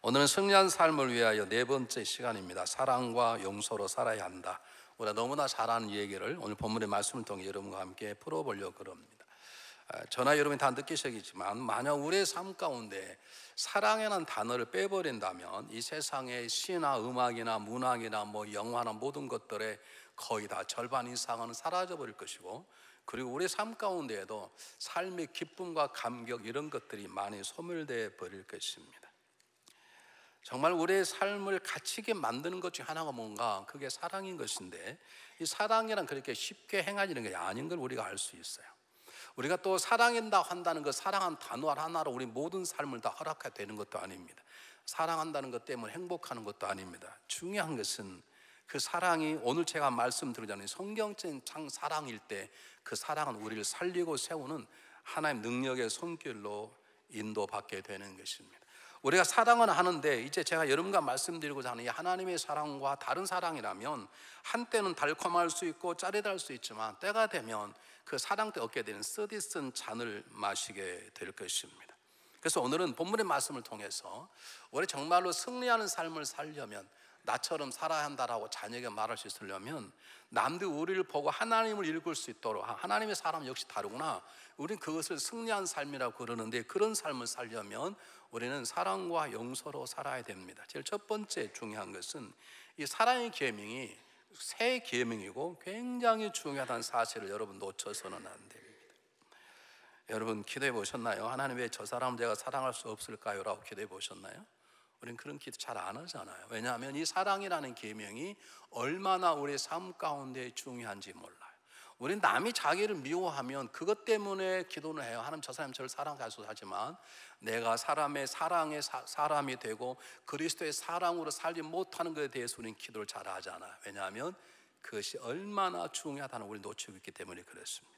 오늘은 승리한 삶을 위하여 네 번째 시간입니다. 사랑과 용서로 살아야 한다. 우리가 너무나 잘 아는 얘기를 오늘 본문의 말씀을 통해 여러분과 함께 풀어보려고 합니다. 저나 여러분이 다 느끼시겠지만 만약 우리의 삶 가운데 사랑이라는 단어를 빼버린다면 이 세상의 시나 음악이나 문학이나 영화나 모든 것들의 거의 다 절반 이상은 사라져버릴 것이고, 그리고 우리 삶 가운데에도 삶의 기쁨과 감격 이런 것들이 많이 소멸되어 버릴 것입니다. 정말 우리의 삶을 가치 있게 만드는 것 중 하나가 뭔가, 그게 사랑인 것인데, 이 사랑이란 그렇게 쉽게 행하지는 게 아닌 걸 우리가 알 수 있어요. 우리가 또 사랑한다 한다는 그 사랑한 단어 하나로 우리 모든 삶을 다 허락해야 되는 것도 아닙니다. 사랑한다는 것 때문에 행복하는 것도 아닙니다. 중요한 것은 그 사랑이 오늘 제가 말씀드리자면 성경적인 사랑일 때 그 사랑은 우리를 살리고 세우는 하나님의 능력의 손길로 인도받게 되는 것입니다. 우리가 사랑은 하는데, 이제 제가 여러분과 말씀드리고자 하는 이 하나님의 사랑과 다른 사랑이라면 한때는 달콤할 수 있고 짜릿할 수 있지만 때가 되면 그 사랑 때 얻게 되는 쓰디쓴 잔을 마시게 될 것입니다. 그래서 오늘은 본문의 말씀을 통해서 우리 정말로 승리하는 삶을 살려면, 나처럼 살아야 한다라고 자녀에게 말할 수 있으려면, 남들 우리를 보고 하나님을 읽을 수 있도록, 하나님의 사람 역시 다르구나, 우리는 그것을 승리한 삶이라고 그러는데, 그런 삶을 살려면 우리는 사랑과 용서로 살아야 됩니다. 제일 첫 번째 중요한 것은 이 사랑의 계명이 새 계명이고 굉장히 중요하다는 사실을 여러분 놓쳐서는 안 됩니다. 여러분 기도해 보셨나요? 하나님 왜 저 사람 제가 사랑할 수 없을까요? 라고 기도해 보셨나요? 우리는 그런 기도 잘 안 하잖아요. 왜냐하면 이 사랑이라는 계명이 얼마나 우리의 삶 가운데 중요한지 몰라요. 우리는 남이 자기를 미워하면 그것 때문에 기도를 해요. 하나님 저 사람 저를 사랑하소서 하지만, 내가 사람의 사랑의 사람이 되고 그리스도의 사랑으로 살지 못하는 것에 대해서 우리는 기도를 잘 하잖아요. 왜냐하면 그것이 얼마나 중요하다는 걸 놓치고 있기 때문에 그렇습니다.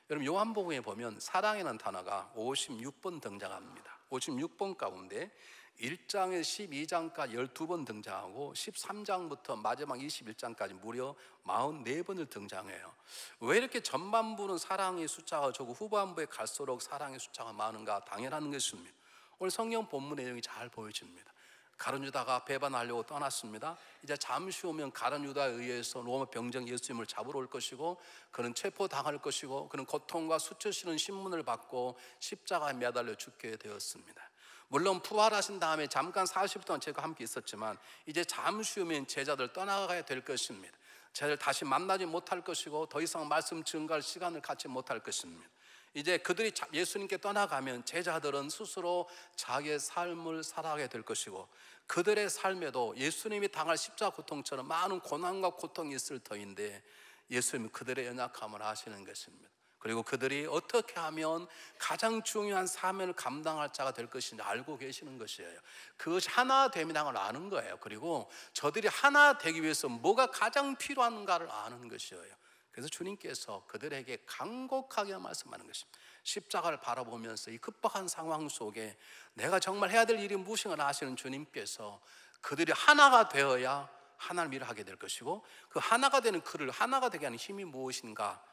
여러분 요한복음에 보면 사랑이라는 단어가 56번 등장합니다. 56번 가운데 1장에서 12장까지 12번 등장하고 13장부터 마지막 21장까지 무려 44번을 등장해요. 왜 이렇게 전반부는 사랑의 숫자가 적고 후반부에 갈수록 사랑의 숫자가 많은가? 당연한 것입니다. 오늘 성경 본문 내용이 잘 보여집니다. 가룟 유다가 배반하려고 떠났습니다. 이제 잠시 후면 가룟 유다에 의해서 로마 병정 예수님을 잡으러 올 것이고, 그는 체포당할 것이고, 그는 고통과 수치스러운 신문을 받고 십자가에 매달려 죽게 되었습니다. 물론 부활하신 다음에 잠깐 40분 동안 제가 함께 있었지만, 이제 잠시 후면 제자들 떠나가야 될 것입니다. 제자들 다시 만나지 못할 것이고, 더 이상 말씀 증거할 시간을 갖지 못할 것입니다. 이제 그들이 예수님께 떠나가면 제자들은 스스로 자기의 삶을 살아가게 될 것이고, 그들의 삶에도 예수님이 당할 십자가 고통처럼 많은 고난과 고통이 있을 터인데, 예수님은 그들의 연약함을 아시는 것입니다. 그리고 그들이 어떻게 하면 가장 중요한 사명을 감당할 자가 될 것인지 알고 계시는 것이에요. 그것이 하나 됨이라는 걸 아는 거예요. 그리고 저들이 하나 되기 위해서 뭐가 가장 필요한가를 아는 것이에요. 그래서 주님께서 그들에게 간곡하게 말씀하는 것입니다. 십자가를 바라보면서 이 급박한 상황 속에 내가 정말 해야 될 일이 무엇인가 아시는 주님께서 그들이 하나가 되어야 하나님 일을 하게 될 것이고, 그 하나가 되는 그를 하나가 되게 하는 힘이 무엇인가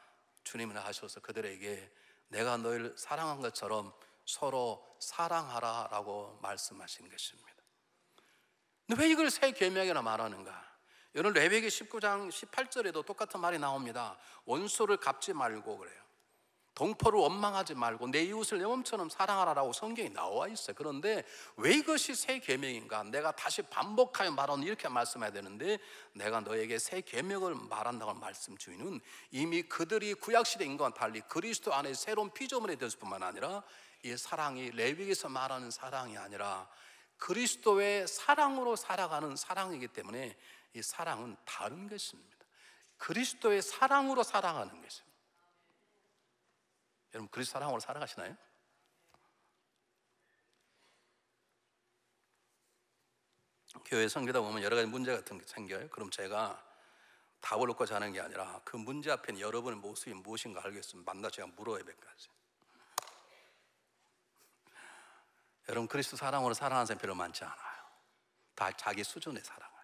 주님은 하셔서 그들에게 내가 너희를 사랑한 것처럼 서로 사랑하라 라고 말씀하신 것입니다. 근데 왜 이걸 새 계명이라 말하는가? 여러분 레위기 19장 18절에도 똑같은 말이 나옵니다. 원수를 갚지 말고 그래요. 동포를 원망하지 말고 내 이웃을 내 몸처럼 사랑하라라고 성경이 나와 있어요. 그런데 왜 이것이 새 계명인가? 내가 다시 반복하여 말하는 이렇게 말씀해야 되는데, 내가 너에게 새 계명을 말한다고 말씀 중에는 이미 그들이 구약시대 인과와 달리 그리스도 안에 새로운 피조물이 됐을 뿐만 아니라, 이 사랑이 레위기에서 말하는 사랑이 아니라 그리스도의 사랑으로 살아가는 사랑이기 때문에 이 사랑은 다른 것입니다. 그리스도의 사랑으로 살아가는 것입니다. 여러분 그리스도 사랑으로 살아가시나요? 교회 섬기다 보면 여러 가지 문제 같은 게 생겨요. 그럼 제가 답을 놓고자 하는 게 아니라 그 문제 앞에는 여러분의 모습이 무엇인가 알겠으면 만나 제가 물어야 될까지. 여러분 그리스도 사랑으로 살아가는 사람이 별로 많지 않아요. 다 자기 수준에 살아가지.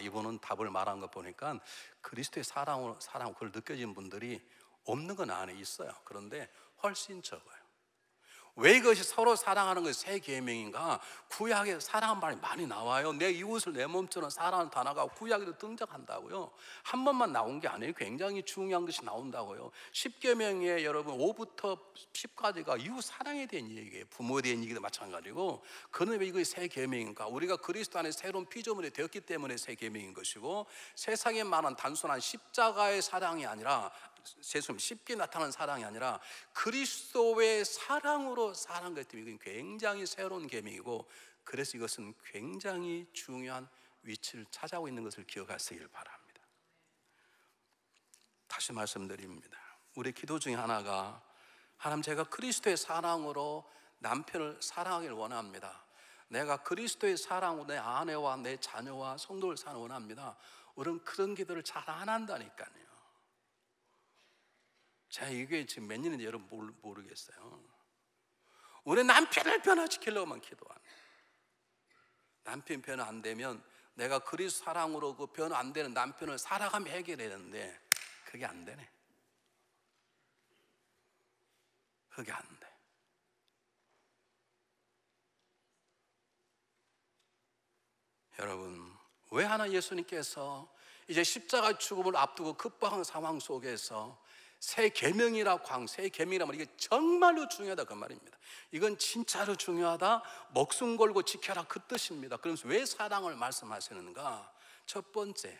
이분은 답을 말한 거 보니까 그리스도의 사랑으로 그걸 느껴지는 분들이 없는 건 안에 있어요. 그런데 훨씬 적어요. 왜 이것이 서로 사랑하는 것이 새 계명인가? 구약에 사랑한 말이 많이 나와요. 내 이웃을 내 몸처럼 사랑하는 단어가 구약에도 등장한다고요. 한 번만 나온 게 아니에요. 굉장히 중요한 것이 나온다고요. 10계명에 여러분 5부터 10까지가 이웃 사랑에 대한 얘기예요. 부모에 대한 얘기도 마찬가지고. 그는 왜 이것이 새 계명인가? 우리가 그리스도 안에 새로운 피조물이 되었기 때문에 새 계명인 것이고, 세상에 말한 단순한 십자가의 사랑이 아니라, 쉽게 나타나는 사랑이 아니라 그리스도의 사랑으로 사는 것 때문에 이건 굉장히 새로운 계명이고, 그래서 이것은 굉장히 중요한 위치를 차지하고 있는 것을 기억하시길 바랍니다. 다시 말씀드립니다. 우리 기도 중에 하나가, 하나님, 제가 그리스도의 사랑으로 남편을 사랑하길 원합니다. 내가 그리스도의 사랑으로 내 아내와 내 자녀와 성도를 사랑을 원합니다. 우리는 그런 기도를 잘 안 한다니까요. 제가 이게 지금 몇 년인지 여러분 모르겠어요. 우리 남편을 변화시키려고만 기도하는, 남편 변화 안 되면 내가 그리스도 사랑으로 그 변화 안 되는 남편을 살아가며 해결해야 되는데 그게 안 되네. 그게 안 돼. 여러분, 왜 하나 예수님께서 이제 십자가 죽음을 앞두고 급박한 상황 속에서 새 계명이라고 새 계명이라면 이게 정말로 중요하다 그 말입니다. 이건 진짜로 중요하다, 목숨 걸고 지켜라 그 뜻입니다. 그러면서 왜 사랑을 말씀하시는가? 첫 번째,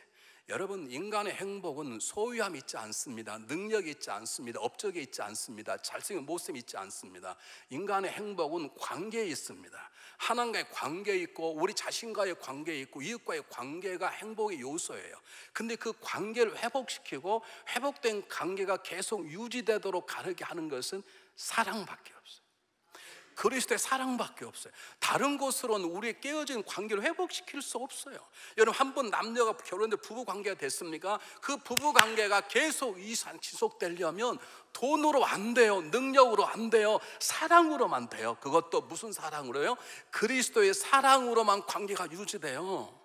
여러분, 인간의 행복은 소유함이 있지 않습니다. 능력이 있지 않습니다. 업적이 있지 않습니다. 잘생긴 모습이 있지 않습니다. 인간의 행복은 관계에 있습니다. 하나님과의 관계에 있고, 우리 자신과의 관계에 있고, 이웃과의 관계가 행복의 요소예요. 근데 그 관계를 회복시키고 회복된 관계가 계속 유지되도록 가르게 하는 것은 사랑밖에 없어요. 그리스도의 사랑밖에 없어요. 다른 곳으로는 우리의 깨어진 관계를 회복시킬 수 없어요. 여러분, 한 번 남녀가 결혼해 부부 관계가 됐습니까? 그 부부 관계가 계속 지속되려면 돈으로 안 돼요. 능력으로 안 돼요. 사랑으로만 돼요. 그것도 무슨 사랑으로요? 그리스도의 사랑으로만 관계가 유지돼요.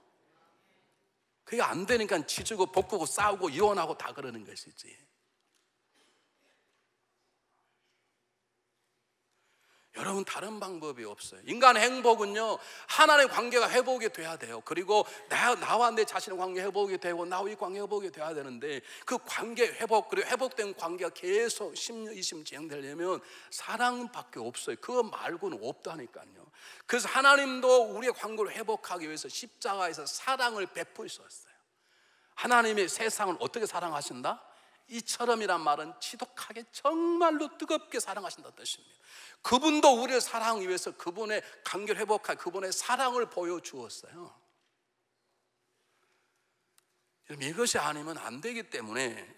그게 안 되니까 지지고 볶고 싸우고 이혼하고 다 그러는 것이지. 여러분, 다른 방법이 없어요. 인간의 행복은요, 하나님의 관계가 회복이 돼야 돼요. 그리고 나와 내 자신의 관계 회복이 되고 나와 이 관계 회복이 돼야 되는데, 그 관계 회복, 그리고 회복된 관계가 계속 10년, 20년 진행되려면 사랑밖에 없어요. 그거 말고는 없다니까요. 그래서 하나님도 우리의 관계를 회복하기 위해서 십자가에서 사랑을 베푸셨어요. 하나님이 세상을 어떻게 사랑하신다? 이처럼이란 말은 지독하게 정말로 뜨겁게 사랑하신다는 뜻입니다. 그분도 우리를 사랑하기 위해서 그분의 관계를 회복할 그분의 사랑을 보여주었어요. 이것이 아니면 안 되기 때문에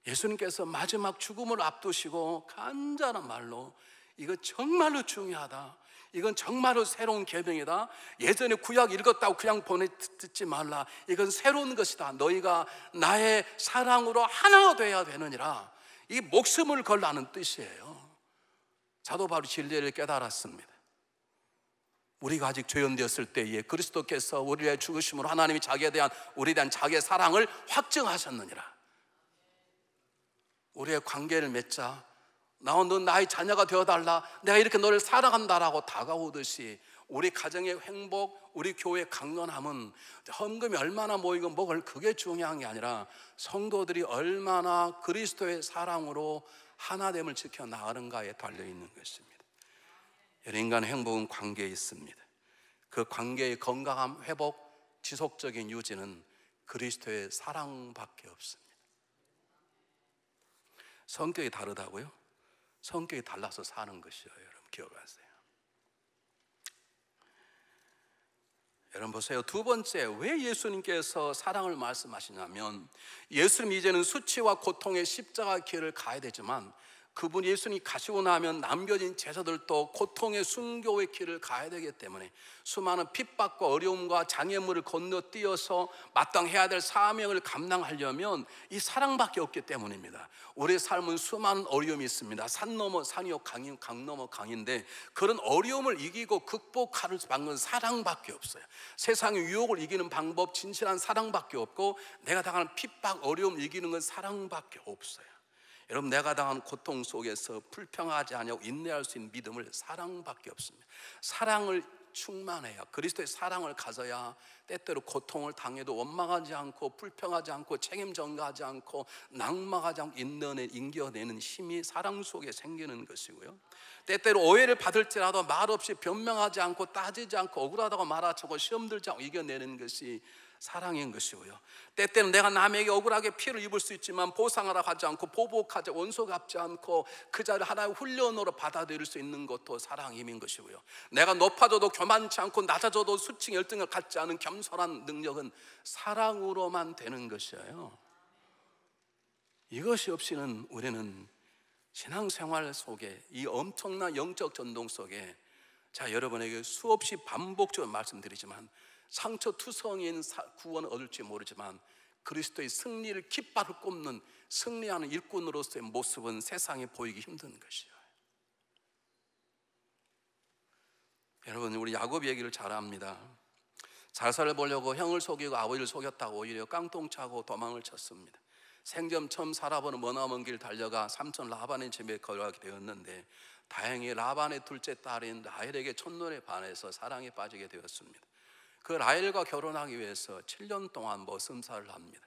예수님께서 마지막 죽음을 앞두시고 간절한 말로, 이거 정말로 중요하다, 이건 정말로 새로운 계명이다, 예전에 구약 읽었다고 그냥 듣지 말라, 이건 새로운 것이다, 너희가 나의 사랑으로 하나가 되어야 되느니라, 이 목숨을 걸라는 뜻이에요. 사도 바울이 진리를 깨달았습니다. 우리가 아직 죄인되었을 때에 그리스도께서 우리의 죽으심으로 하나님이 자기에 대한, 우리에 대한 자기의 사랑을 확증하셨느니라. 우리의 관계를 맺자, 넌 나의 자녀가 되어달라, 내가 이렇게 너를 사랑한다라고 다가오듯이 우리 가정의 행복, 우리 교회의 강건함은 헌금이 얼마나 모이고 먹을 그게 중요한 게 아니라 성도들이 얼마나 그리스도의 사랑으로 하나됨을 지켜 나가는가에 달려있는 것입니다. 인간의 행복은 관계에 있습니다. 그 관계의 건강함, 회복, 지속적인 유지는 그리스도의 사랑밖에 없습니다. 성격이 다르다고요? 성격이 달라서 사는 것이에요. 여러분 기억하세요. 여러분 보세요. 두 번째, 왜 예수님께서 사랑을 말씀하시냐면, 예수님 이제는 수치와 고통의 십자가 길을 가야 되지만, 그분 예수님이 가시고 나면 남겨진 제자들도 고통의 순교의 길을 가야 되기 때문에 수많은 핍박과 어려움과 장애물을 건너뛰어서 마땅해야 될 사명을 감당하려면 이 사랑밖에 없기 때문입니다. 우리의 삶은 수많은 어려움이 있습니다. 산 넘어 산이요, 강 넘어 강인데, 그런 어려움을 이기고 극복할 방법은 사랑밖에 없어요. 세상의 유혹을 이기는 방법, 진실한 사랑밖에 없고, 내가 당하는 핍박, 어려움을 이기는 건 사랑밖에 없어요. 여러분, 내가 당한 고통 속에서 불평하지 아니하고 인내할 수 있는 믿음을 사랑밖에 없습니다. 사랑을 충만해야, 그리스도의 사랑을 가져야 때때로 고통을 당해도 원망하지 않고 불평하지 않고 책임 전가하지 않고 낙망하지 않고 인겨내는 힘이 사랑 속에 생기는 것이고요, 때때로 오해를 받을지라도 말없이 변명하지 않고 따지지 않고 억울하다고 말하고 시험 들지 않고 이겨내는 것이 사랑인 것이고요, 때때는 내가 남에게 억울하게 피해를 입을 수 있지만 보상하라고 하지 않고 보복하지, 원수 갚지 않고 그 자리를 하나의 훈련으로 받아들일 수 있는 것도 사랑의 힘인 것이고요, 내가 높아져도 교만치 않고 낮아져도 수칭 열등을 갖지 않은 겸손한 능력은 사랑으로만 되는 것이에요. 이것이 없이는 우리는 신앙생활 속에, 이 엄청난 영적 전동 속에, 자, 여러분에게 수없이 반복적으로 말씀드리지만 상처투성인 구원을 얻을지 모르지만 그리스도의 승리를 깃발을 꼽는 승리하는 일꾼으로서의 모습은 세상에 보이기 힘든 것이에요. 여러분, 우리 야곱 얘기를 잘 압니다. 자살을 보려고 형을 속이고 아버지를 속였다고 오히려 깡통차고 도망을 쳤습니다. 생전 처음 살아보는 머나먼 길 달려가 삼촌 라반의 집에 거하게 되었는데 다행히 라반의 둘째 딸인 라헬에게 첫눈에 반해서 사랑에 빠지게 되었습니다. 그 라헬과 결혼하기 위해서 7년 동안 머슴살을 합니다.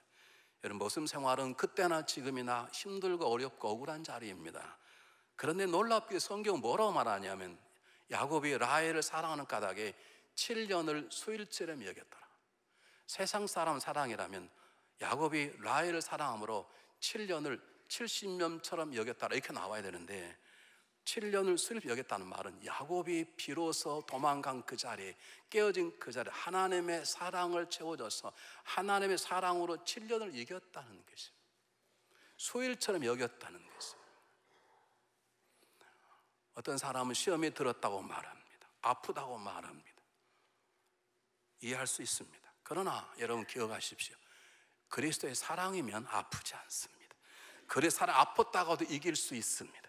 여러분, 머슴 생활은 그때나 지금이나 힘들고 어렵고 억울한 자리입니다. 그런데 놀랍게 성경은 뭐라고 말하냐면 야곱이 라헬을 사랑하는 까닭에 7년을 수일처럼 여겼더라. 세상 사람 사랑이라면 야곱이 라헬을 사랑함으로 7년을 70년처럼 여겼다라 이렇게 나와야 되는데 7년을 수일처럼 여겼다는 말은 야곱이 비로소 도망간 그 자리에, 깨어진 그 자리에 하나님의 사랑을 채워줘서 하나님의 사랑으로 7년을 이겼다는 것입니다. 수일처럼 여겼다는 것입니다. 어떤 사람은 시험이 들었다고 말합니다. 아프다고 말합니다. 이해할 수 있습니다. 그러나 여러분 기억하십시오. 그리스도의 사랑이면 아프지 않습니다. 그리스도의 사랑 아팠다가도 이길 수 있습니다.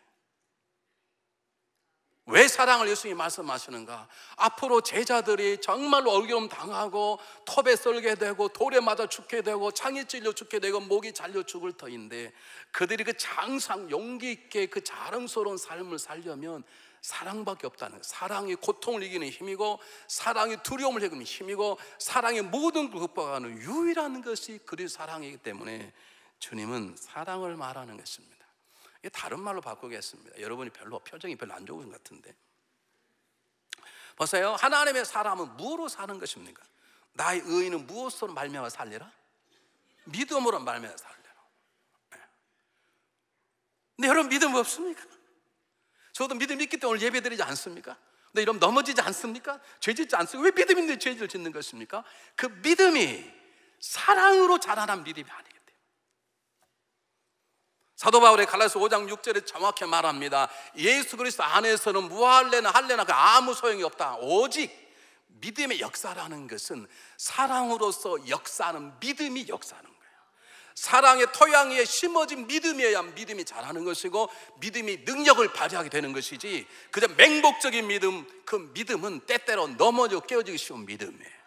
왜 사랑을 예수님이 말씀하시는가? 앞으로 제자들이 정말로 어려움 당하고 톱에 썰게 되고 돌에 맞아 죽게 되고 창에 찔려 죽게 되고 목이 잘려 죽을 터인데 그들이 그 장상 용기 있게 그 자랑스러운 삶을 살려면 사랑밖에 없다는 거예요. 사랑이 고통을 이기는 힘이고 사랑이 두려움을 이기는 힘이고 사랑이 모든 걸 극복하는 유일한 것이 그리스도 사랑이기 때문에 주님은 사랑을 말하는 것입니다. 다른 말로 바꾸겠습니다. 여러분이 표정이 별로 안 좋은 것 같은데 보세요. 하나님의 사람은 무엇으로 사는 것입니까? 나의 의인은 무엇으로 말미암아 살리라? 믿음으로 말미암아 살리라. 근데 여러분 믿음 없습니까? 저도 믿음 있기 때문에 오늘 예배드리지 않습니까? 근데 여러분 넘어지지 않습니까? 죄 짓지 않습니까? 왜 믿음 있는데 죄를 짓는 것입니까? 그 믿음이 사랑으로 자라난 믿음이 아니에요. 사도 바울의 갈라디아서 5장 6절에 정확히 말합니다. 예수 그리스도 안에서는 무할래나 할래나 아무 소용이 없다. 오직 믿음의 역사라는 것은 사랑으로서 역사하는 믿음이 역사하는 거예요. 사랑의 토양 위에 심어진 믿음이어야 믿음이 자라는 것이고 믿음이 능력을 발휘하게 되는 것이지 그저 맹목적인 믿음, 그 믿음은 때때로 넘어지고 깨어지기 쉬운 믿음이에요.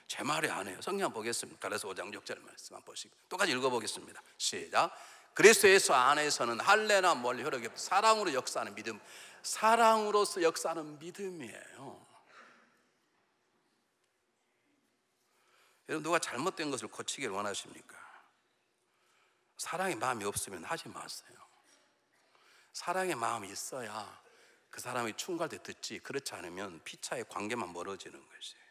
제 말이 아니에요. 성경 보겠습니다. 갈라디아서 5장 6절 말씀 한번 보시고 똑같이 읽어보겠습니다. 시작. 그리스도 예수 안에서는 할례나 멀리 혈육이 사랑으로 역사하는 믿음, 사랑으로서 역사하는 믿음이에요. 여러분 누가 잘못된 것을 고치기를 원하십니까? 사랑의 마음이 없으면 하지 마세요. 사랑의 마음이 있어야 그 사람이 충고할 때 듣지, 그렇지 않으면 피차의 관계만 멀어지는 것이에요.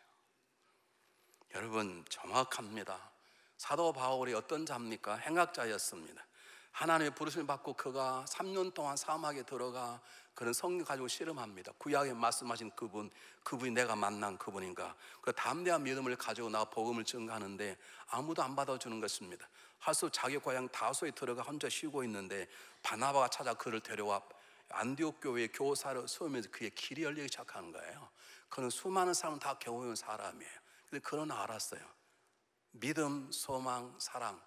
여러분 정확합니다. 사도 바울이 어떤 자입니까? 행악자였습니다. 하나님의 부르심을 받고 그가 3년 동안 사막에 들어가 그런 성경 가지고 실험합니다. 구약에 말씀하신 그분이 내가 만난 그분인가? 그 담대한 믿음을 가지고 나가 복음을 증거하는데 아무도 안 받아주는 것입니다. 하수 자기 고향 다소에 들어가 혼자 쉬고 있는데 바나바가 찾아 그를 데려와 안디옥 교회의 교사를 세우면서 그의 길이 열리기 시작하는 거예요. 그는 수많은 사람을 다 겨우는 사람이에요. 근데 그러나 알았어요. 믿음, 소망, 사랑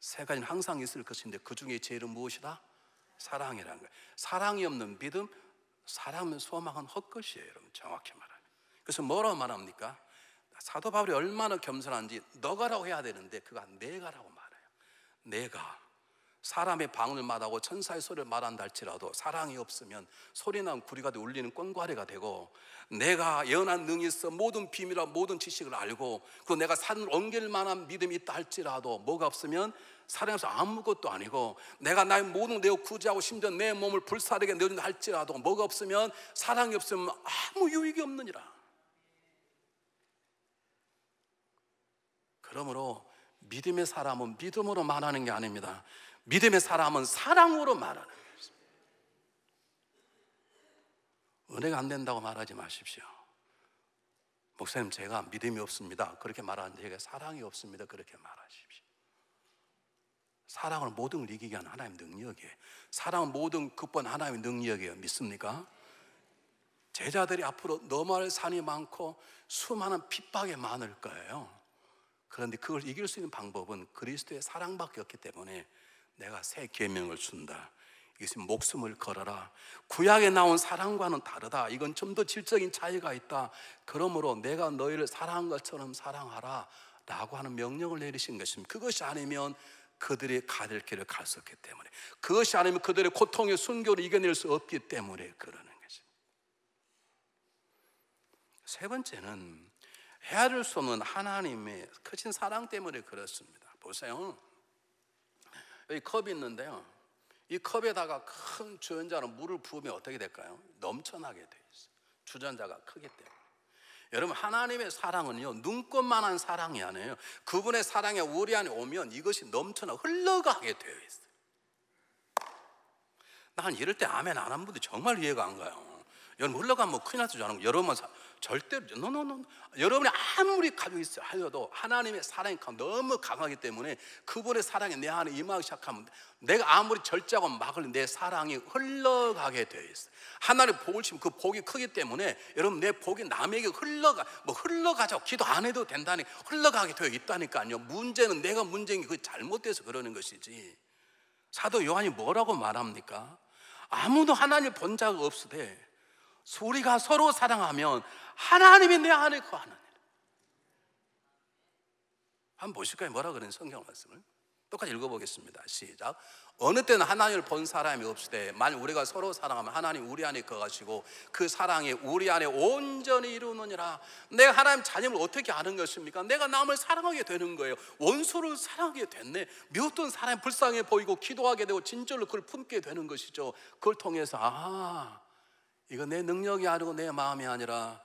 세 가지는 항상 있을 것인데 그 중에 제일은 무엇이다? 사랑이라는 거예요. 사랑이 없는 믿음, 사랑은 소망은 헛것이에요. 여러분 정확히 말하면. 그래서 뭐라고 말합니까? 사도 바울이 얼마나 겸손한지 너가라고 해야 되는데 그가 내가라고 말해요. 내가 사람의 방언을 말하고 천사의 소리를 말한다 할지라도 사랑이 없으면 소리난 구리가 되어 울리는 꽁과리가 되고, 내가 예언한 능이 있어 모든 비밀과 모든 지식을 알고 그 내가 산을 옮길 만한 믿음이 있다 할지라도 뭐가 없으면 사랑해서 아무것도 아니고, 내가 나의 모든 내 구제하고 심지어 내 몸을 불사르게 내어준다 할지라도 뭐가 없으면, 사랑이 없으면 아무 유익이 없느니라. 그러므로 믿음의 사람은 믿음으로 말하는 게 아닙니다. 믿음의 사람은 사랑으로 말하는 것입니다. 은혜가 안 된다고 말하지 마십시오. 목사님, 제가 믿음이 없습니다, 그렇게 말하는데 제가 사랑이 없습니다, 그렇게 말하십시오. 사랑은 모든 걸 이기게 하는 하나님의 능력이에요. 사랑은 모든 극본 하나님의 능력이에요. 믿습니까? 제자들이 앞으로 넘어갈 산이 많고 수많은 핍박이 많을 거예요. 그런데 그걸 이길 수 있는 방법은 그리스도의 사랑밖에 없기 때문에 내가 새 계명을 준다. 이것이 목숨을 걸어라. 구약에 나온 사랑과는 다르다. 이건 좀 더 질적인 차이가 있다. 그러므로 내가 너희를 사랑한 것처럼 사랑하라 라고 하는 명령을 내리신 것입니다. 그것이 아니면 그들이 가될 길을 갈 수 없기 때문에, 그것이 아니면 그들의 고통의 순교를 이겨낼 수 없기 때문에 그러는 것입니다. 세 번째는 헤아릴 수 없는 하나님의 크신 사랑 때문에 그렇습니다. 보세요, 여기 컵이 있는데요, 이 컵에다가 큰 주전자로 물을 부으면 어떻게 될까요? 넘쳐나게 돼 있어요. 주전자가 크기 때문에. 여러분, 하나님의 사랑은요, 눈꽃만한 사랑이 아니에요. 그분의 사랑이 우리 안에 오면 이것이 넘쳐나 흘러가게 되어 있어요. 난 이럴 때 아멘 안 한 분들 정말 이해가 안 가요. 여러분, 흘러가면 뭐 큰일 나지 않은 거. 여러분 절대로 여러분이 아무리 가지고 있어 하여도 하나님의 사랑이 너무 강하기 때문에 그분의 사랑이 내 안에 임하기 시작하면 내가 아무리 절제하고 막을 내 사랑이 흘러가게 되어 있어요. 하나님 복을 주면 그 복이 크기 때문에 여러분, 내 복이 남에게 흘러가자고 기도 안 해도 된다니 흘러가게 되어 있다니까요. 문제는 내가 문제인 게 그 잘못돼서 그러는 것이지. 사도 요한이 뭐라고 말합니까? 아무도 하나님을 본 적 없으되 우리가 서로 사랑하면 하나님이 내 안에 거하느니라. 한번 보실까요? 뭐라 그러는 성경 말씀을 똑같이 읽어보겠습니다. 시작. 어느 때는 하나님을 본 사람이 없으되 만일 우리가 서로 사랑하면 하나님 우리 안에 거하시고 그 사랑이 우리 안에 온전히 이루느니라. 내가 하나님 자녀를 어떻게 아는 것입니까? 내가 남을 사랑하게 되는 거예요. 원수를 사랑하게 됐네. 미웠던 사람이 불쌍해 보이고 기도하게 되고 진절로 그걸 품게 되는 것이죠. 그걸 통해서 이거 내 능력이 아니고 내 마음이 아니라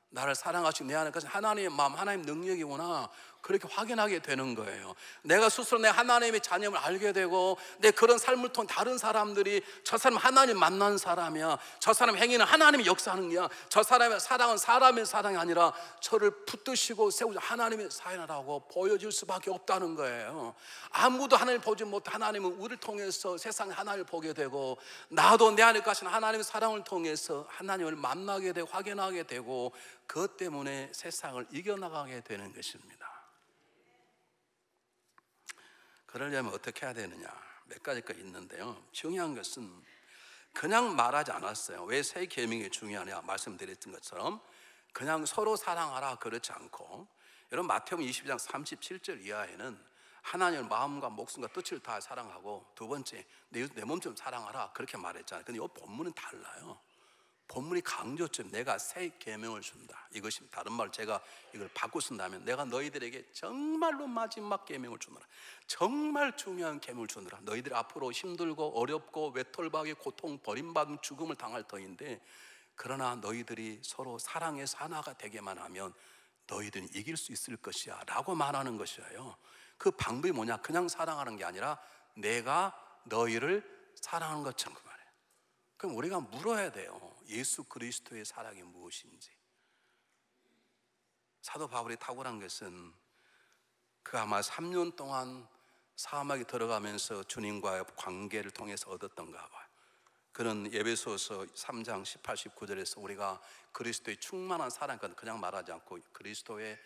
나를 사랑하시고 내 안에 것은 하나님의 마음, 하나님의 능력이구나, 그렇게 확인하게 되는 거예요. 내가 스스로 내 하나님의 자녀임을 알게 되고, 내 그런 삶을 통해 다른 사람들이 저 사람 하나님 만난 사람이야, 저 사람 행위는 하나님이 역사하는 거야, 저 사람의 사랑은 사람의 사랑이 아니라 저를 붙드시고 세우자 하나님의 사랑이라고 보여줄 수밖에 없다는 거예요. 아무도 하나님을 보지 못해 하나님은 우리를 통해서 세상에 하나님을 보게 되고, 나도 내 안에 가신 하나님의 사랑을 통해서 하나님을 만나게 되고 확인하게 되고, 그것 때문에 세상을 이겨나가게 되는 것입니다. 그러려면 어떻게 해야 되느냐, 몇 가지가 있는데요. 중요한 것은 그냥 말하지 않았어요. 왜 새 계명이 중요하냐 말씀드렸던 것처럼 그냥 서로 사랑하라 그렇지 않고, 여러분 마태복음 22장 37절 이하에는 하나님을 마음과 목숨과 뜻을 다 사랑하고, 두 번째 내 몸 좀 사랑하라 그렇게 말했잖아요. 근데 이 본문은 달라요. 본문이 강조점, 내가 새 계명을 준다. 이것이 다른 말로 제가 이걸 바꿔 쓴다면, 내가 너희들에게 정말로 마지막 계명을 주노라. 정말 중요한 계명을 주노라. 너희들이 앞으로 힘들고 어렵고 외톨박이 고통 버림받은 죽음을 당할 터인데, 그러나 너희들이 서로 사랑해서 하나가 되게만 하면 너희들은 이길 수 있을 것이야 라고 말하는 것이에요. 그 방법이 뭐냐, 그냥 사랑하는 게 아니라 내가 너희를 사랑하는 것처럼. 그 말이에요. 그럼 우리가 물어야 돼요. 예수 그리스도의 사랑이 무엇인지. 사도 바울이 탁월한 것은 그 아마 3년 동안 사막에 들어가면서 주님과의 관계를 통해서 얻었던가 봐요. 그는 에베소서 3장 18, 19절에서 우리가 그리스도의 충만한 사랑, 그냥 말하지 않고 그리스도의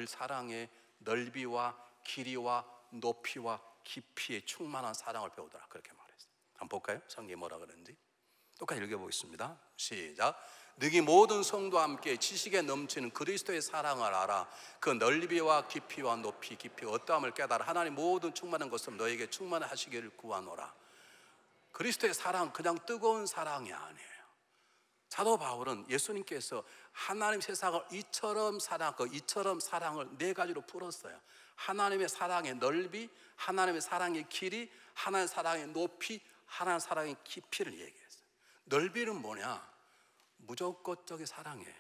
사랑의 넓이와 길이와 높이와 깊이의 충만한 사랑을 배우더라 그렇게 말했어요. 한번 볼까요? 성경이 뭐라 그러는지. 똑같이 읽어보겠습니다. 시작. 너희 모든 성도와 함께 지식에 넘치는 그리스도의 사랑을 알아. 그 넓이와 깊이와 높이 깊이 어떠함을 깨달아 하나님 모든 충만한 것을 너에게 충만하시기를 구하노라. 그리스도의 사랑 그냥 뜨거운 사랑이 아니에요. 사도 바울은 예수님께서 하나님 세상을 이처럼 사랑을 네 가지로 풀었어요. 하나님의 사랑의 넓이, 하나님의 사랑의 길이, 하나님의 사랑의 높이, 하나님의 사랑의 깊이를 얘기했어요. 넓이는 뭐냐? 무조건적인 사랑이에요.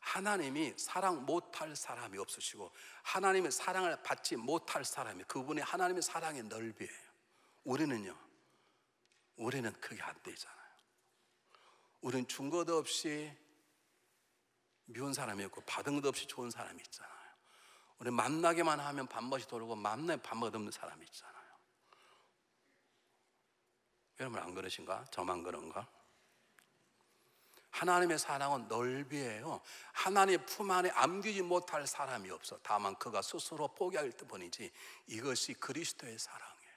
하나님이 사랑 못할 사람이 없으시고 하나님의 사랑을 받지 못할 사람이, 그분이 하나님의 사랑의 넓이에요. 우리는요, 우리는 그게 안 되잖아요. 우리는 준 것 없이 미운 사람이 있고 받은 것 없이 좋은 사람이 있잖아요. 우리 만나기만 하면 밥맛이 돌고 만나면 밥맛 없는 사람이 있잖아요. 여러분 안 그러신가? 저만 그런가? 하나님의 사랑은 넓이에요. 하나님의 품 안에 안기지 못할 사람이 없어. 다만 그가 스스로 포기할 뿐이지. 이것이 그리스도의 사랑이에요.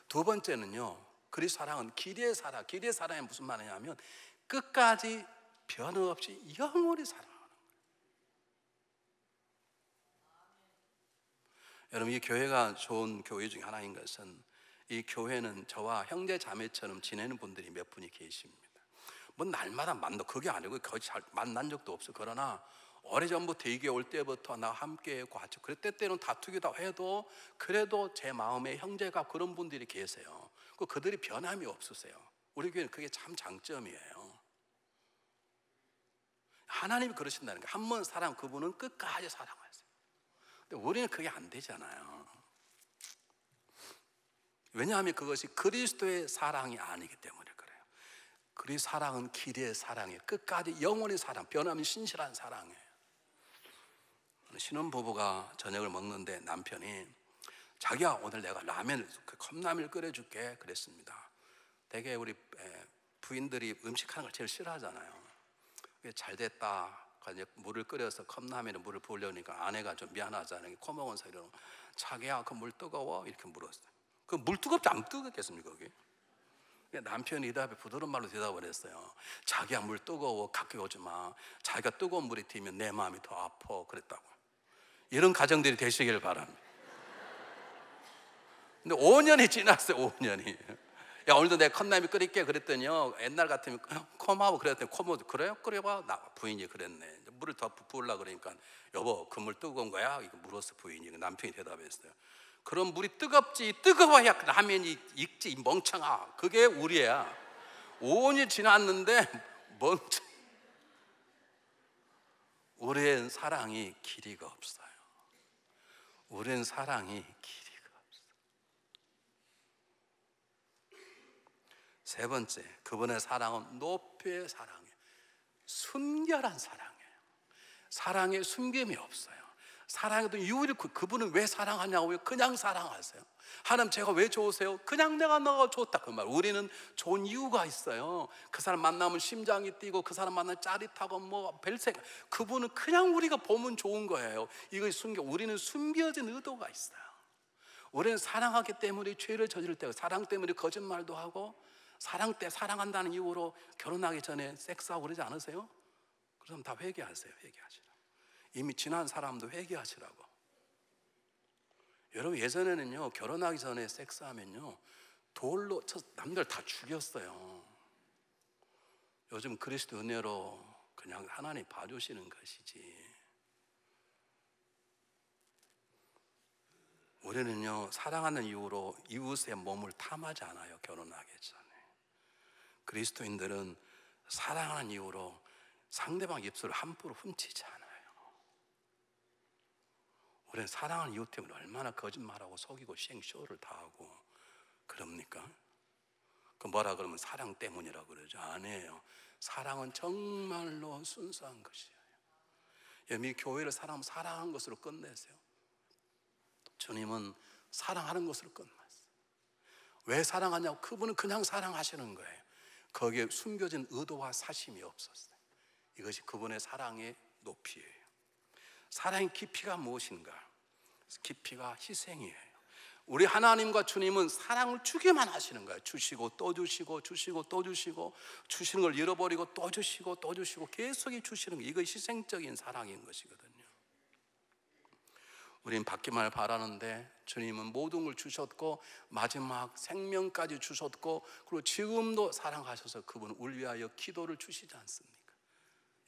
두 번째는요, 그리스도 사랑은 길이의 사랑. 길이의 사랑이 무슨 말이냐면 끝까지 변함없이 영원히 사랑하는 거예요. 여러분, 이 교회가 좋은 교회 중에 하나인 것은 이 교회는 저와 형제 자매처럼 지내는 분들이 몇 분이 계십니다. 뭐 날마다 만나, 그게 아니고 거의 잘 만난 적도 없어. 그러나 오래전부터 이게 올 때부터 나 함께 같이, 그럴 때는 다투기도 해도 그래도 제 마음에 형제가 그런 분들이 계세요. 그들이 변함이 없으세요. 우리 교회는 그게 참 장점이에요. 하나님이 그러신다는 거예요. 한 번 사랑, 그분은 끝까지 사랑하세요. 근데 우리는 그게 안 되잖아요. 왜냐하면 그것이 그리스도의 사랑이 아니기 때문에 그래요. 그리스도 사랑은 길이의 사랑이에요. 끝까지 영원히 사랑, 변함이 신실한 사랑이에요. 신혼부부가 저녁을 먹는데 남편이 자기야, 오늘 내가 컵라면을 끓여줄게 그랬습니다. 되게 우리 부인들이 음식하는 걸 제일 싫어하잖아요. 잘 됐다. 이제 물을 끓여서 컵라면에 물을 부으려니까 아내가 좀 미안하잖아요. 코 먹은 사이로 자기야, 그 물 뜨거워? 이렇게 물었어요. 그 물 뜨겁지 안 뜨겁겠습니까 그게? 남편이 이 답에 부드러운 말로 대답을 했어요. 자기야, 물 뜨거워, 가까이 오지 마. 자기가 뜨거운 물에 튀면 내 마음이 더 아파 그랬다고. 이런 가정들이 되시길 바랍니다. 근데 5년이 지났어요. 5년이. 야, 오늘도 내가 컵라면 끓일게 그랬더니요, 옛날 같으면 컴하고 그랬더니 컴하고 그래요? 끓여봐. 나 부인이 그랬네. 물을 더 부으려고 그러니까 여보, 그 물 뜨거운 거야? 이거 물었어 부인이. 남편이 대답했어요. 그럼 물이 뜨겁지, 뜨거워야 라면이 익지, 멍청아. 그게 우리야. 5년이 지났는데 멍청. 우리의 사랑이 길이가 없어요. 우리의 사랑이 길이가 없어요. 세 번째, 그분의 사랑은 높이의 사랑이에요. 순결한 사랑이에요. 사랑에 숨김이 없어요. 사랑에도 이유를, 그분은 왜 사랑하냐고요? 그냥 사랑하세요. 하나님 제가 왜 좋으세요? 그냥 너가 좋다 그 말. 우리는 좋은 이유가 있어요. 그 사람 만나면 심장이 뛰고 그 사람 만나면 짜릿하고 뭐 별생. 그분은 그냥 우리가 보면 좋은 거예요. 이것이 우리는 숨겨진 의도가 있어요. 우리는 사랑하기 때문에 죄를 저지를 때고, 사랑 때문에 거짓말도 하고, 사랑한다는 이유로 결혼하기 전에 섹스하고 그러지 않으세요? 그럼 다 회개하세요. 회개하시라. 이미 지난 사람도 회개하시라고. 여러분, 예전에는요, 결혼하기 전에 섹스하면요 돌로 남들 다 죽였어요. 요즘 그리스도 은혜로 그냥 하나님 봐주시는 것이지. 우리는요, 사랑하는 이유로 이웃의 몸을 탐하지 않아요. 결혼하기 전에. 그리스도인들은 사랑하는 이유로 상대방 입술을 함부로 훔치지 않아요. 우리는 사랑하는 이유 때문에 얼마나 거짓말하고 속이고 쇼를 다 하고 그럽니까? 그 뭐라 그러면 사랑 때문이라고 그러죠. 아니에요. 사랑은 정말로 순수한 것이에요. 여러분, 교회를 사랑한 것으로 끝내세요. 주님은 사랑하는 것으로 끝났어요. 왜 사랑하냐고? 그분은 그냥 사랑하시는 거예요. 거기에 숨겨진 의도와 사심이 없었어요. 이것이 그분의 사랑의 높이예요. 사랑의 깊이가 무엇인가? 깊이가 희생이에요. 우리 하나님과 주님은 사랑을 주기만 하시는 거예요. 주시고 또 주시고 주시고 또 주시고, 주시는 걸 잃어버리고 또 주시고 또 주시고 계속 주시는 거예요. 이거 희생적인 사랑인 것이거든요. 우린 받기만을 바라는데 주님은 모든 걸 주셨고 마지막 생명까지 주셨고, 그리고 지금도 사랑하셔서 그분은 우리 위하여 기도를 주시지 않습니까?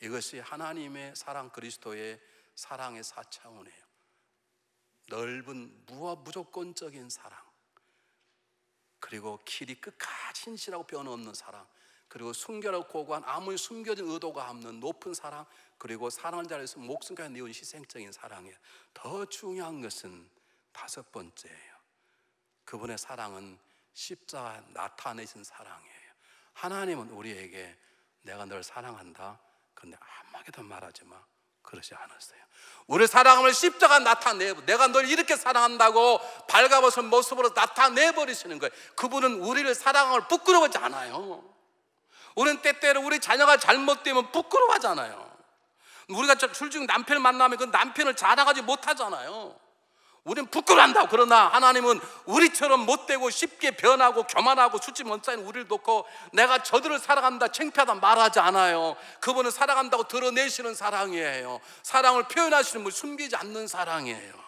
이것이 하나님의 사랑, 그리스도의 사랑의 4차원이에요. 넓은 무조건적인 사랑, 그리고 길이 끝까지 신실하고 변함없는 사랑, 그리고 순결하고 고고한 아무리 숨겨진 의도가 없는 높은 사랑, 그리고 사랑을 잘해서 목숨까지 내온 희생적인 사랑이에요. 더 중요한 것은 5번째예요. 그분의 사랑은 십자가 나타내신 사랑이에요. 하나님은 우리에게 내가 널 사랑한다, 그런데 아무에게도 말하지 마, 그러지 않았어요. 우리 사랑을 십자가 나타내고 내가 널 이렇게 사랑한다고 발가벗은 모습으로 나타내버리시는 거예요. 그분은 우리를 사랑을 부끄러워하지 않아요. 우리는 때때로 우리 자녀가 잘못되면 부끄러워하잖아요. 우리가 술중 남편을 만나면 그 남편을 자랑하지 못하잖아요. 우리는 부끄러워한다고. 그러나 하나님은 우리처럼 못되고 쉽게 변하고 교만하고 수치 못 쌓인 우리를 놓고 내가 저들을 사랑한다, 창피하다 말하지 않아요. 그분은 사랑한다고 드러내시는 사랑이에요. 사랑을 표현하시는 분, 숨기지 않는 사랑이에요.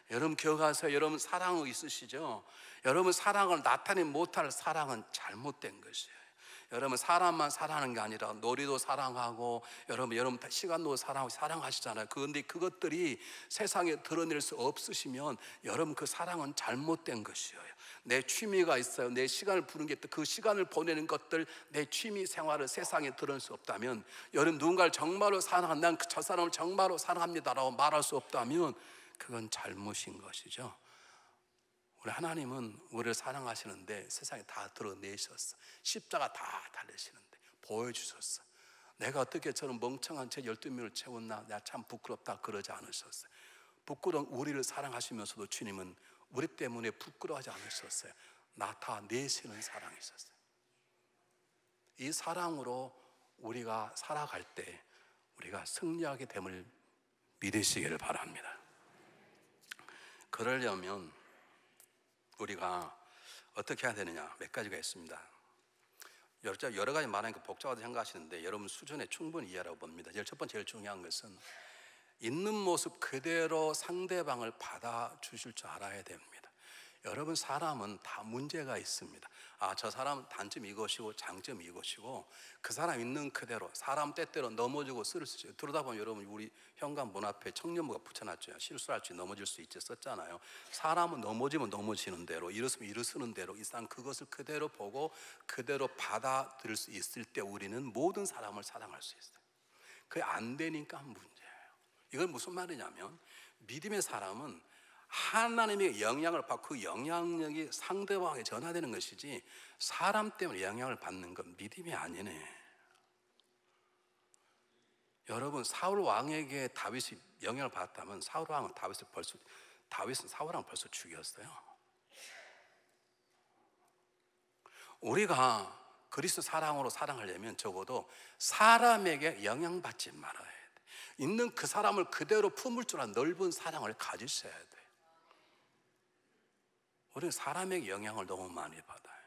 여러분 기억하세요. 여러분 사랑 있으시죠? 여러분 사랑을 나타내지 못할 사랑은 잘못된 것이에요. 여러분 사람만 사랑하는 게 아니라 놀이도 사랑하고, 여러분 시간도 사랑하고 사랑하시잖아요. 그런데 그것들이 세상에 드러낼 수 없으시면 여러분 그 사랑은 잘못된 것이에요. 내 취미가 있어요. 내 시간을 부는 게 있다. 그 시간을 보내는 것들, 내 취미 생활을 세상에 드러낼 수 없다면, 여러분 누군가를 정말로 사랑한, 난 저 사람을 정말로 사랑합니다라고 말할 수 없다면 그건 잘못인 것이죠. 우리 하나님은 우리를 사랑하시는데 세상에 다 드러내셨어. 십자가 다 달리시는데 보여주셨어. 내가 어떻게 저런 멍청한 제 12명을 채웠나, 내가 참 부끄럽다 그러지 않으셨어요. 부끄러운 우리를 사랑하시면서도 주님은 우리 때문에 부끄러워하지 않으셨어요. 나타내시는 사랑이 있었어요. 이 사랑으로 우리가 살아갈 때 우리가 승리하게 됨을 믿으시기를 바랍니다. 그러려면 우리가 어떻게 해야 되느냐, 몇 가지가 있습니다. 여러 가지 말하니까 복잡하다고 생각하시는데 여러분 수준에 충분히 이해하라고 봅니다. 첫 번째 제일 중요한 것은 있는 모습 그대로 상대방을 받아주실 줄 알아야 됩니다. 여러분 사람은 다 문제가 있습니다. 저 사람은 단점이 이것이고 장점이 이것이고, 그 사람 있는 그대로, 사람 때때로 넘어지고 쓰를 수 있어요. 들어다 보면 여러분 우리 현관문 앞에 청년부가 붙여놨죠. 실수할 수 넘어질 수 있지 썼잖아요. 사람은 넘어지면 넘어지는 대로, 일어서면 일어서는 대로, 일단 그것을 그대로 보고 그대로 받아들일 수 있을 때 우리는 모든 사람을 사랑할 수 있어요. 그게 안 되니까 문제예요. 이건 무슨 말이냐면, 믿음의 사람은 하나님의 영향을 받고 그 영향력이 상대방에게 전화되는 것이지, 사람 때문에 영향을 받는 건 믿음이 아니네. 여러분 사울 왕에게 다윗이 영향을 받았다면 사울 왕은 다윗은 사울 왕을 벌써 죽였어요. 우리가 그리스도 사랑으로 사랑하려면 적어도 사람에게 영향받지 말아야 돼. 있는 그 사람을 그대로 품을 줄 아는 넓은 사랑을 가지셔야 돼. 우리는 사람에게 영향을 너무 많이 받아요.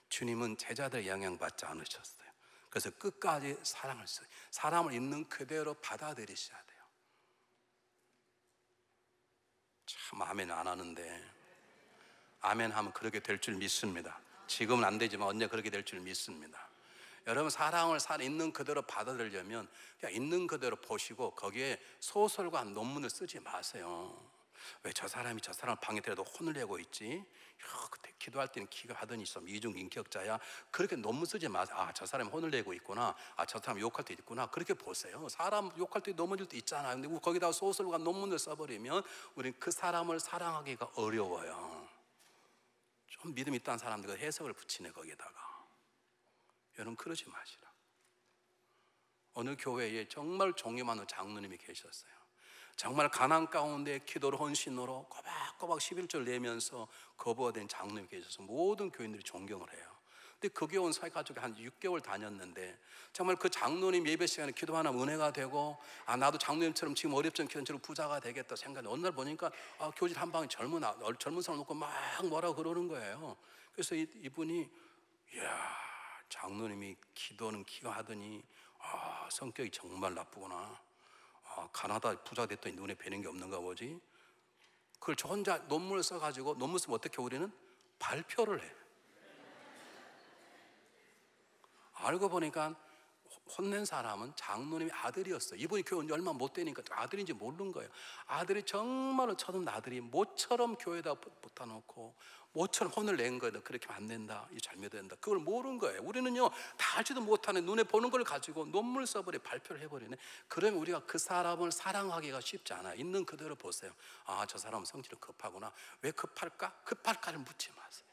주님은 제자들의 영향받지 않으셨어요. 그래서 끝까지 사랑하셨어요. 사람을 있는 그대로 받아들이셔야 돼요. 참 아멘 안 하는데, 아멘 하면 그렇게 될 줄 믿습니다. 지금은 안 되지만 언제 그렇게 될 줄 믿습니다. 여러분 사랑을 있는 그대로 받아들이려면 그냥 있는 그대로 보시고 거기에 소설과 논문을 쓰지 마세요. 왜 저 사람이 저 사람을 방해되어도 혼을 내고 있지? 그때 기도할 때는 기가 하더니 있으면 이중인격자야. 그렇게 논문 쓰지 마세요. 저 사람이 혼을 내고 있구나. 저 사람 욕할 때 있구나. 그렇게 보세요. 사람 욕할 때 넘어질 때 있잖아요. 근데 거기다 소설과 논문을 써버리면 우리는 그 사람을 사랑하기가 어려워요. 좀 믿음 있다는 사람들 해석을 붙이네 거기다가. 여러분 그러지 마시라. 어느 교회에 정말 존경 많은 장로님이 계셨어요. 정말 가난 가운데 기도로 헌신으로 꼬박꼬박 11절 내면서 거부가 된 장로님이 계셔서 모든 교인들이 존경을 해요. 근데 그 교회 온 사회가족이 한 6개월 다녔는데 정말 그 장로님 예배 시간에 기도하면 은혜가 되고, 나도 장로님처럼 지금 어렵던 기도처럼 부자가 되겠다 생각이, 어느 날 보니까 교실 한 방에 젊은 사람 놓고 막 뭐라고 그러는 거예요. 그래서 이분이, 이야, 장로님이 기도는 기도하더니 성격이 정말 나쁘구나. 가나다 부자 됐더니 눈에 뵈는 게 없는가 보지. 그걸 저 혼자 논문을 써가지고, 논문 쓰면 어떻게 우리는 발표를 해. 알고 보니까 혼낸 사람은 장로님의 아들이었어요. 이분이 교회 온 지 얼마 못 되니까 아들인지 모르는 거예요. 아들이 정말로 쳐든 아들이 모처럼 교회에다 붙어 놓고 모처럼 혼을 낸 거예요. 그렇게 하면 안 된다, 이 잘못된다, 그걸 모르는 거예요. 우리는요, 다 알지도 못하는 눈에 보는 걸 가지고 논문을 써버려 발표를 해버리네. 그러면 우리가 그 사람을 사랑하기가 쉽지 않아요. 있는 그대로 보세요. 저 사람은 성질은 급하구나. 왜 급할까? 급할까를 묻지 마세요.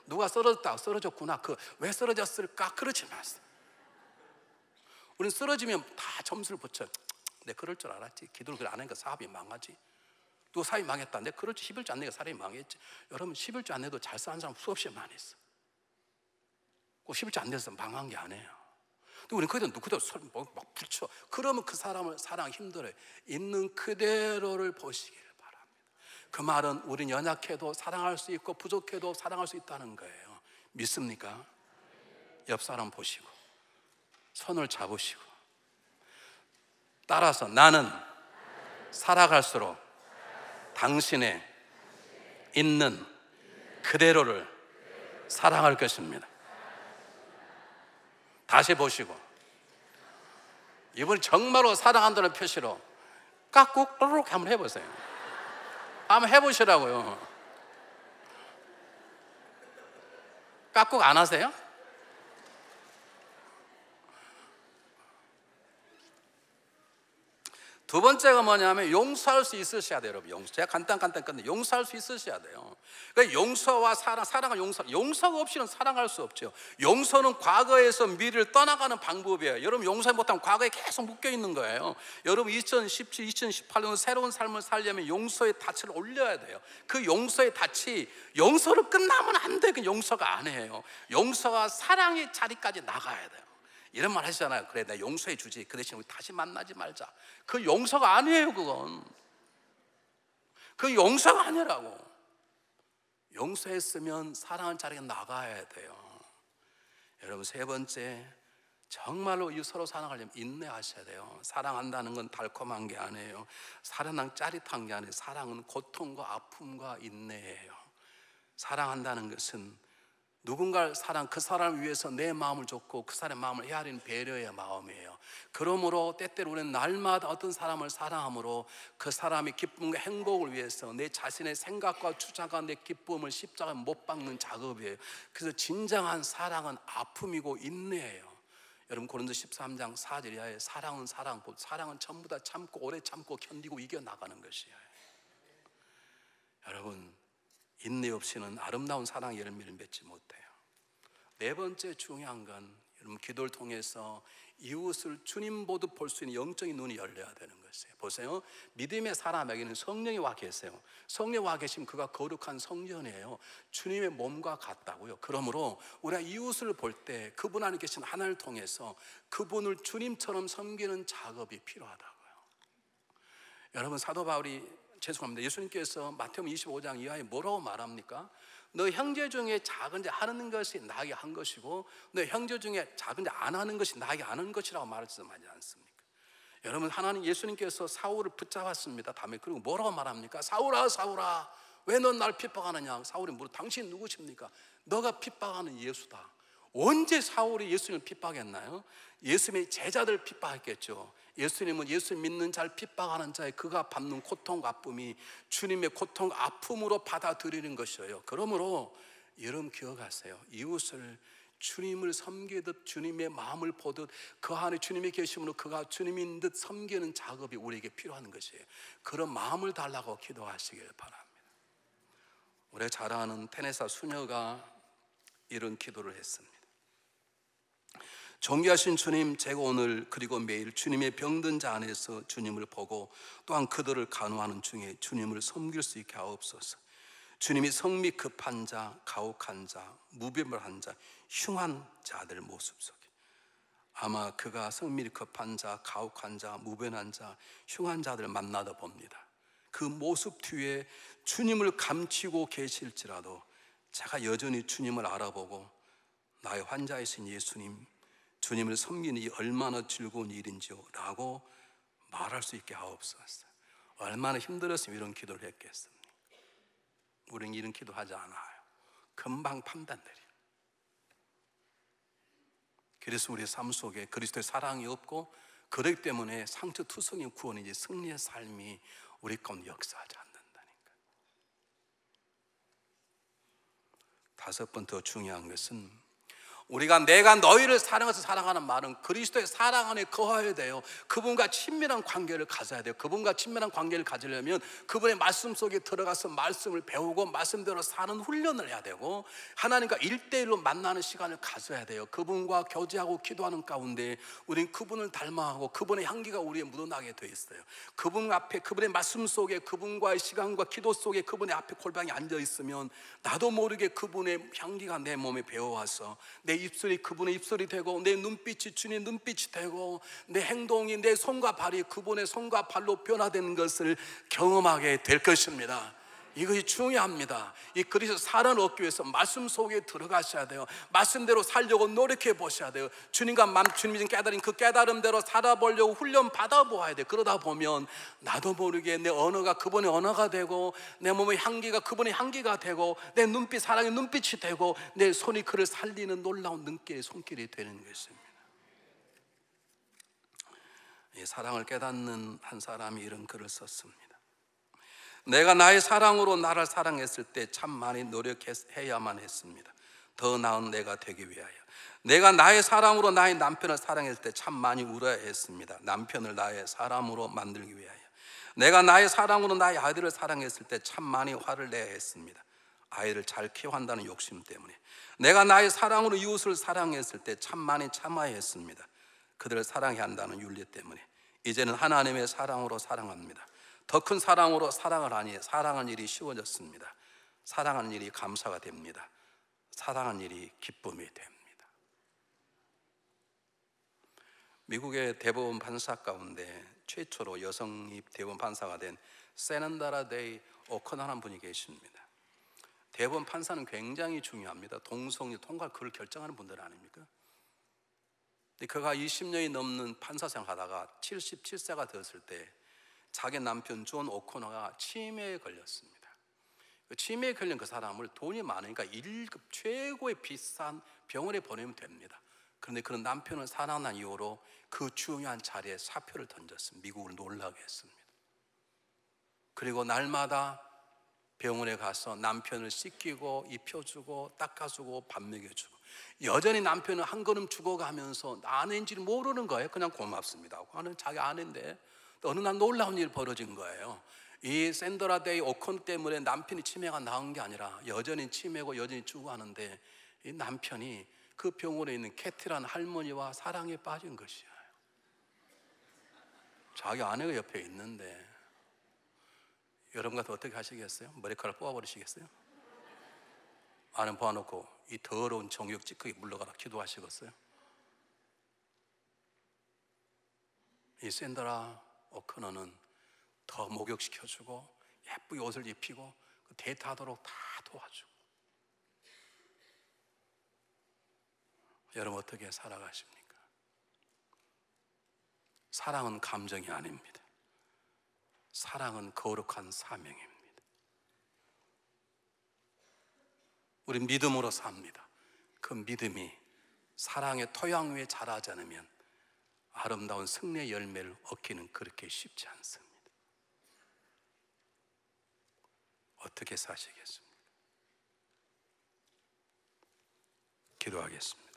누가 쓰러졌구나. 왜 쓰러졌을까? 그러지 마세요. 우리는 쓰러지면 다 점수를 붙여요. 내 그럴 줄 알았지. 기도를 그래 안 하니까 사업이 망하지. 또 사업이 망했다. 내 그럴 줄 11주 안 내니까 사람이 망했지. 여러분 11주 안 내도 잘 사는 사람 수없이 많이 있어. 꼭 11주 안 돼서 망한 게 아니에요. 근데 우리는 그대로 막 붙여. 그러면 그 사람을 사랑하기 힘들어요. 있는 그대로를 보시기를 바랍니다. 그 말은 우린 연약해도 사랑할 수 있고 부족해도 사랑할 수 있다는 거예요. 믿습니까? 옆 사람 보시고 손을 잡으시고, 따라서 나는 살아갈수록 당신의 있는 그대로를 사랑할 것입니다. 다시 보시고, 이번에 정말로 사랑한다는 표시로 깍꾹 또록 한번 해보세요. 한번 해보시라고요. 깍꾹 안 하세요? 두 번째가 뭐냐면 용서할 수 있으셔야 돼요, 여러분. 제가 간단 끝내. 용서할 수 있으셔야 돼요. 그러니까 용서와 사랑은 용서가 없이는 사랑할 수 없죠. 용서는 과거에서 미래를 떠나가는 방법이에요. 여러분 용서 못하면 과거에 계속 묶여 있는 거예요. 여러분 2017, 2018년 새로운 삶을 살려면 용서의 닻을 올려야 돼요. 그 용서의 닻이 용서로 끝나면 안 돼. 그 용서가 아니에요. 용서가 사랑의 자리까지 나가야 돼요. 이런 말 하시잖아요. 그래, 내가 용서해 주지. 그 대신 우리 다시 만나지 말자. 그 용서가 아니에요. 그건 그 용서가 아니라고. 용서했으면 사랑하는 자리에 나가야 돼요. 여러분 세 번째, 정말로 서로 사랑하려면 인내하셔야 돼요. 사랑한다는 건 달콤한 게 아니에요. 사랑은 짜릿한 게 아니에요. 사랑은 고통과 아픔과 인내예요. 사랑한다는 것은 누군가를 그 사람을 위해서 내 마음을 줬고 그 사람의 마음을 헤아리는 배려의 마음이에요. 그러므로 때때로 우리는 날마다 어떤 사람을 사랑함으로 그 사람의 기쁨과 행복을 위해서 내 자신의 생각과 주장과 내 기쁨을 십자가에 못 박는 작업이에요. 그래서 진정한 사랑은 아픔이고 인내예요. 여러분 고린도 13장 4절 이하에 사랑은 전부 다 참고 오래 참고 견디고 이겨나가는 것이에요. 여러분 인내 없이는 아름다운 사랑의 열매를 맺지 못해요. 네 번째 중요한 건 여러분 기도를 통해서 이웃을 주님 보듯 볼 수 있는 영적인 눈이 열려야 되는 것이에요. 보세요. 믿음의 사람에게는 성령이 와 계세요. 성령이 와 계시면 그가 거룩한 성전이에요. 주님의 몸과 같다고요. 그러므로 우리가 이웃을 볼 때 그분 안에 계신 하나님을 통해서 그분을 주님처럼 섬기는 작업이 필요하다고요. 여러분 사도 바울이 죄송합니다. 예수님께서 마태복음 25장 이하에 뭐라고 말합니까? 너 형제 중에 작은 자 하는 것이 나에게 한 것이고 너 형제 중에 작은 자 안 하는 것이 나에게 안 하는 것이라고 말씀하지 않습니까? 여러분 하나님 예수님께서 사울을 붙잡았습니다. 다음에 그리고 뭐라고 말합니까? 사울아 사울아 왜 넌 날 핍박하느냐? 사울이 물어 당신 누구십니까? 너가 핍박하는 예수다. 언제 사울이 예수님을 핍박했나요? 예수님의 제자들 핍박했겠죠. 예수님은 예수 믿는 자를 핍박하는 자의 그가 받는 고통 아픔이 주님의 고통 아픔으로 받아들이는 것이에요. 그러므로 여러분 기억하세요. 이웃을 주님을 섬기듯 주님의 마음을 보듯 그 안에 주님이 계심으로 그가 주님인 듯 섬기는 작업이 우리에게 필요한 것이에요. 그런 마음을 달라고 기도하시길 바랍니다. 우리가 잘 아는 테네사 수녀가 이런 기도를 했습니다. 존귀하신 주님, 제가 오늘 그리고 매일 주님의 병든 자 안에서 주님을 보고 또한 그들을 간호하는 중에 주님을 섬길 수 있게 하옵소서. 주님이 성미 급한 자, 가혹한 자, 무배별한 자, 흉한 자들 모습 속에 아마 그가 성미 급한 자, 가혹한 자, 무변한 자, 흉한 자들을 만나다 봅니다. 그 모습 뒤에 주님을 감추고 계실지라도 제가 여전히 주님을 알아보고 나의 환자이신 예수님, 주님을 섬기는 이 얼마나 즐거운 일인지요 라고 말할 수 있게 하옵소서. 얼마나 힘들었으면 이런 기도를 했겠습니까? 우리는 이런 기도하지 않아요. 금방 판단내려. 그래서 우리의 삶 속에 그리스도의 사랑이 없고, 그렇기 때문에 상처투성의 구원이지 승리의 삶이 우리 가운데 역사하지 않는다니까. 다섯 번 더 중요한 것은, 우리가 내가 너희를 사랑해서 사랑하는 말은 그리스도의 사랑 안에 거하여야 돼요. 그분과 친밀한 관계를 가져야 돼요. 그분과 친밀한 관계를 가지려면 그분의 말씀 속에 들어가서 말씀을 배우고 말씀대로 사는 훈련을 해야 되고, 하나님과 1대1로 만나는 시간을 가져야 돼요. 그분과 교제하고 기도하는 가운데 우리는 그분을 닮아가고 그분의 향기가 우리에 묻어나게 돼 있어요. 그분 앞에, 그분의 말씀 속에, 그분과의 시간과 기도 속에 그분의 앞에 골방에 앉아 있으면 나도 모르게 그분의 향기가 내 몸에 배어와서 내 입술이 그분의 입술이 되고, 내 눈빛이 주님의 눈빛이 되고, 내 행동이 내 손과 발이 그분의 손과 발로 변화되는 것을 경험하게 될 것입니다. 이것이 중요합니다. 이 그리스도 사랑을 얻기 위해서 말씀 속에 들어가셔야 돼요. 말씀대로 살려고 노력해 보셔야 돼요. 주님과 주님이 깨달은 그 깨달음대로 살아보려고 훈련 받아보아야 돼요. 그러다 보면 나도 모르게 내 언어가 그분의 언어가 되고, 내 몸의 향기가 그분의 향기가 되고, 내 눈빛 사랑의 눈빛이 되고, 내 손이 그를 살리는 놀라운 눈길의 손길이 되는 것입니다. 이 사랑을 깨닫는 한 사람이 이런 글을 썼습니다. 내가 나의 사랑으로 나를 사랑했을 때 참 많이 노력해야만 했습니다. 더 나은 내가 되기 위하여. 내가 나의 사랑으로 나의 남편을 사랑했을 때 참 많이 울어야 했습니다. 남편을 나의 사람으로 만들기 위하여. 내가 나의 사랑으로 나의 아이들을 사랑했을 때 참 많이 화를 내야 했습니다. 아이를 잘 키워한다는 욕심 때문에. 내가 나의 사랑으로 이웃을 사랑했을 때 참 많이 참아야 했습니다. 그들을 사랑해야 한다는 윤리 때문에. 이제는 하나님의 사랑으로 사랑합니다. 더 큰 사랑으로 사랑을 하니 사랑하는 일이 쉬워졌습니다. 사랑하는 일이 감사가 됩니다. 사랑하는 일이 기쁨이 됩니다. 미국의 대법원 판사 가운데 최초로 여성이 대법원 판사가 된 세난다라 데이 오커너라는 분이 계십니다. 대법원 판사는 굉장히 중요합니다. 동성애 통과 그걸 결정하는 분들 아닙니까? 그가 20년이 넘는 판사 생활하다가 77세가 되었을 때 자기 남편 존 오코너가 치매에 걸렸습니다. 치매에 걸린 그 사람을 돈이 많으니까 1급 최고의 비싼 병원에 보내면 됩니다. 그런데 그런 남편을 사랑한 이유로 그 중요한 자리에 사표를 던졌습니다. 미국을 놀라게 했습니다. 그리고 날마다 병원에 가서 남편을 씻기고 입혀주고 닦아주고 밥 먹여주고, 여전히 남편은 한 걸음 죽어가면서 아내인지를 모르는 거예요. 그냥 고맙습니다 하고 하는 자기 아내인데, 어느 날 놀라운 일이 벌어진 거예요. 이 샌더라 데이 오컨 때문에 남편이 치매가 나은 게 아니라 여전히 치매고 여전히 죽어가는데, 이 남편이 그 병원에 있는 캐티라는 할머니와 사랑에 빠진 것이에요. 자기 아내가 옆에 있는데 여러분 같으면 어떻게 하시겠어요? 머리카락 뽑아버리시겠어요? 아내 보아놓고 이 더러운 정욕 찌꺼기 물러가라 기도하시겠어요? 이 샌더라 오커너는 더 목욕시켜주고 예쁘게 옷을 입히고 데이트하도록 다 도와주고. 여러분 어떻게 살아가십니까? 사랑은 감정이 아닙니다. 사랑은 거룩한 사명입니다. 우리 믿음으로 삽니다. 그 믿음이 사랑의 토양 위에 자라지 않으면 아름다운 승리의 열매를 얻기는 그렇게 쉽지 않습니다. 어떻게 사시겠습니까? 기도하겠습니다.